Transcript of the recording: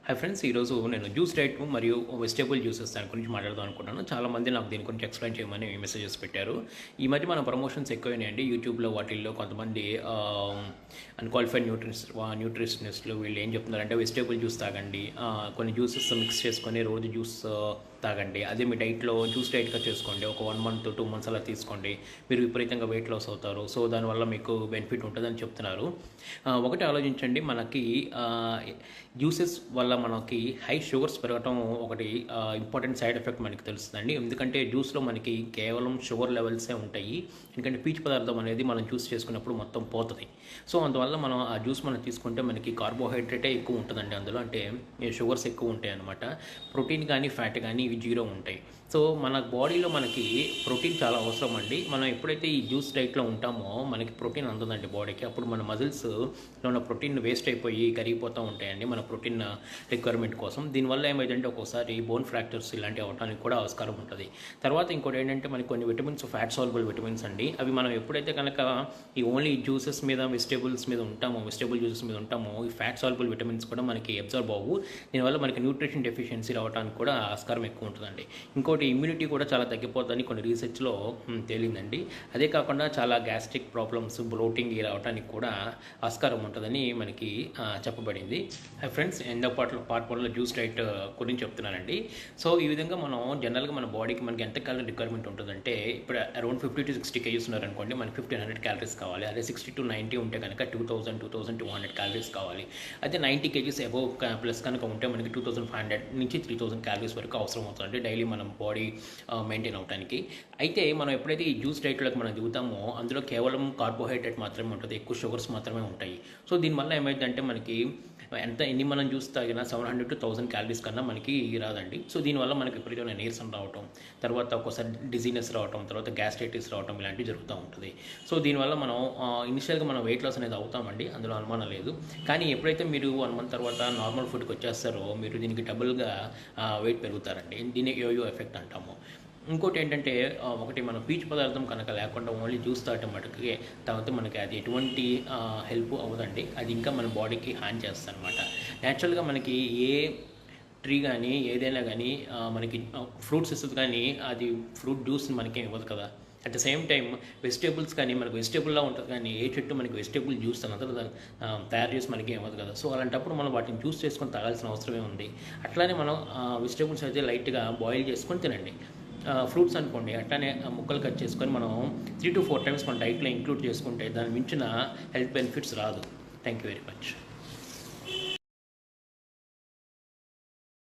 Hi friends, ఈరోజు నేను juice diet మరియు వెజిటేబుల్ జ్యూసెస్ దాని గురించి మాట్లాడదాం అనుకుంటున్నాను. చాలామంది నాకు దీని గురించి ఎక్స్ప్లెయిన్ చేయమని మెసేజెస్ పెట్టారు. ఈ మధ్య మన ప్రమోషన్స్ ఎక్కువైనాయండి యూట్యూబ్లో, వాటిల్లో కొంతమంది అన్క్వాలిఫైడ్ న్యూట్రిషనిస్టులు వీళ్ళు ఏం చెప్తున్నారంటే వెజిటేబుల్ జ్యూస్ తాగండి, కొన్ని జ్యూసెస్ మిక్స్ చేసుకొని రోజు జ్యూస్ తాగండి, అదే మీ డైట్లో జ్యూస్ డైట్గా చేసుకోండి, ఒక 1 మంత్ 2 మంత్స్ అలా తీసుకోండి, మీరు విపరీతంగా వెయిట్ లాస్ అవుతారు, సో దానివల్ల మీకు బెనిఫిట్ ఉంటుందని చెప్తున్నారు. ఒకటి ఆలోచించండి, మనకి జ్యూసెస్ వల్ల మనకి హై షుగర్స్ పెరగటం ఒకటి ఇంపార్టెంట్ సైడ్ ఎఫెక్ట్ మనకి తెలుస్తుందండి. ఎందుకంటే జ్యూస్లో మనకి కేవలం షుగర్ లెవెల్సే ఉంటాయి. ఎందుకంటే పీచు పదార్థం అనేది మనం జ్యూస్ చేసుకున్నప్పుడు మొత్తం పోతుంది. సో అందువల్ల మనం ఆ జ్యూస్ మనం తీసుకుంటే మనకి కార్బోహైడ్రేటే ఎక్కువ ఉంటుందండి అందులో, అంటే షుగర్స్ ఎక్కువ ఉంటాయి అన్నమాట. ప్రోటీన్ కానీ ఫ్యాట్ కానీ ఇవి జీరో ఉంటాయి. సో మన బాడీలో మనకి ప్రోటీన్ చాలా అవసరం అండి. మనం ఎప్పుడైతే ఈ జ్యూస్ డైట్లో ఉంటామో మనకి ప్రోటీన్ అందుతుందండి బాడీకి. అప్పుడు మన మజిల్స్లో ఉన్న ప్రోటీన్ వేస్ట్ అయిపోయి కరిగిపోతూ ఉంటాయండి మన ప్రోటీన్ రిక్వైర్మెంట్ కోసం. దీనివల్ల ఏమైందంటే ఒక్కోసారి బోన్ ఫ్రాక్చర్స్ ఇలాంటివి అవ్వడానికి కూడా ఆస్కారం ఉంటుంది. తర్వాత ఇంకోటి ఏంటంటే మనకి కొన్ని విటమిన్స్, ఫ్యాట్ సాల్బుల్ విటమిన్స్ అండి, అవి మనం ఎప్పుడైతే కనుక ఈ ఓన్లీ జ్యూసెస్ మీద వెజిటేబుల్ జ్యూసెస్ మీద ఉంటామో ఈ ఫ్యాట్ సాల్బుల్ విటమిన్స్ కూడా మనకి అబ్జర్వ్ అవ్వు. దీనివల్ల మనకి న్యూట్రిషన్ డెఫిషియన్సీ రావడానికి కూడా ఆస్కారం ఎక్కువ ఉంటుందండి. ఇంకోటి ఇమ్యూనిటీ కూడా చాలా తగ్గిపోతుందని కొన్ని రీసెర్చ్లో తేలిందండి. అదే కాకుండా చాలా గ్యాస్ట్రిక్ ప్రాబ్లమ్స్, బ్లోటింగ్ రావడానికి కూడా ఆస్కారం ఉంటుందని మనకి చెప్పబడింది. ఫ్రెండ్స్, ఎండ్ పార్ట్ 1లో జ్యూస్ డైట్ గురించి చెప్తున్నానండి. సో ఈ విధంగా మనం జనరల్గా మన బాడీకి మనకి ఎంత క్యాలరీ రిక్వైర్మెంట్ ఉంటుందంటే, ఇప్పుడు అరౌండ్ 50 to 60 kgs ఉన్నారనుకోండి, మనకి 1500 క్యాలరీస్ కావాలి. అదే 60 to 90 ఉంటే కనుక 2200 క్యాలరీస్ కావాలి. అయితే 90 kgs అబోవ్ ప్లస్ కనుక ఉంటే మనకి 2500 నుంచి 3000 క్యాలరీస్ వరకు అవసరం అవుతుంది డైలీ మనం బాడీ మెయింటైన్ అవడానికి. అయితే మనం ఎప్పుడైతే ఈ జ్యూస్ డైట్లోకి మనం దిగుతామో అందులో కేవలం కార్బోహైడ్రేట్ మాత్రమే ఉంటుంది, ఎక్కువ షుగర్స్ మాత్రమే ఉంటాయి. సో దీనివల్ల ఏమైందంటే మనకి ఎన్ని మనం జ్యూస్ తాగినా 700 to 1000 క్యాలరీస్ కన్నా మనకి రాదండి. సో దీనివల్ల మనకి విపరీతమైన నీరసం రావటం, తర్వాత ఒక్కోసారి డిజీనెస్ రావటం, తర్వాత గ్యాస్ట్రైటిస్ రావటం ఇలాంటివి జరుగుతూ ఉంటుంది. సో దీనివల్ల మనం ఇనిషియల్గా మనం వెయిట్ లాస్ అనేది అవుతామండి, అందులో అనుమానం లేదు. కానీ ఎప్పుడైతే మీరు 1 month తర్వాత నార్మల్ ఫుడ్కి వచ్చేస్తారో మీరు దీనికి డబుల్గా వెయిట్ పెరుగుతారండి. దీన్ని యోయో ఎఫెక్ట్ అంటాము. ఇంకోటి ఏంటంటే, ఒకటి మనం పీచు పదార్థం కనుక లేకుండా ఓన్లీ జ్యూస్ తాగటం మటుకే తాగితే మనకి అది ఎటువంటి హెల్ప్ అవ్వదండి. అది ఇంకా మన బాడీకి హాని చేస్తుంది అనమాట. న్యాచురల్గా మనకి ఏ ట్రీ కానీ ఏదైనా కానీ మనకి ఫ్రూట్స్ ఇస్తుంది, కానీ అది ఫ్రూట్ జ్యూస్ మనకేం ఇవ్వదు కదా. At the same time vegetables కానీ మనకు వెజిటేబుల్లా ఉంటుంది, కానీ ఏ చెట్టు మనకి వెజిటేబుల్ జ్యూస్ అన్నది తయారు చేసి మనకి ఇవ్వదు కదా. సో అలాంటప్పుడు మనం వాటిని జ్యూస్ చేసుకొని తాగాల్సిన అవసరమే ఉంది. అట్లానే మనం వెజిటేబుల్స్ అయితే లైట్గా బాయిల్ చేసుకొని తినండి. ఫ్రూట్స్ అనుకోండి అట్లానే ముక్కలు కట్ చేసుకొని మనం 3 to 4 times మన డైట్లో ఇంక్లూడ్ చేసుకుంటే దాని మించిన హెల్త్ బెనిఫిట్స్ రాదు. Thank you very much.